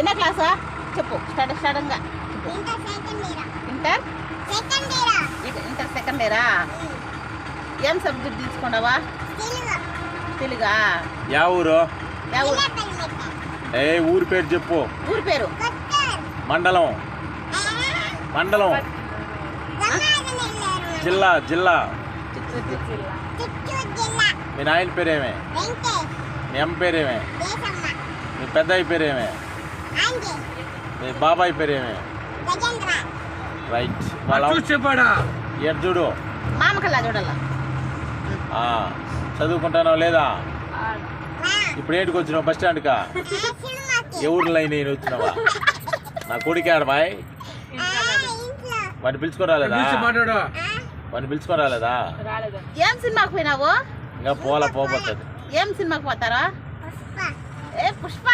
ఎన్నో క్లాసా చెప్పు స్టార్టింగ్గా ఇంటర్ సెకండ్ ఇయరా? ఏం సబ్జెక్ట్ తీసుకున్నావా? తెలుగా? యా ఊరు? ఏ ఊరి పేరు చెప్పు. ఊరి పేరు మండలం జిల్లా మీ నాయన పేరేమే? మీ అమ్మ పేరేమే? మీ పెద్దయ్య పేరేమే? మీ బాబాయ్ పేరేమే? రైట్. ఎటు చూడు, మామకల్లా చూడాల. చదువుకుంటానో లేదా? ఇప్పుడు ఏంటికి వచ్చినావు? బస్ స్టాండ్కా? ఎవరు లైన్ అయిన వచ్చినావా? నా కొడుకు ఆడబాయ్ వాడిని పిలుచుకోరాలేదా? ఏం సినిమాకి పోయినావు? ఇంకా పోతుంది. ఏం సినిమాకి పోతారా? ఏ పుష్ప.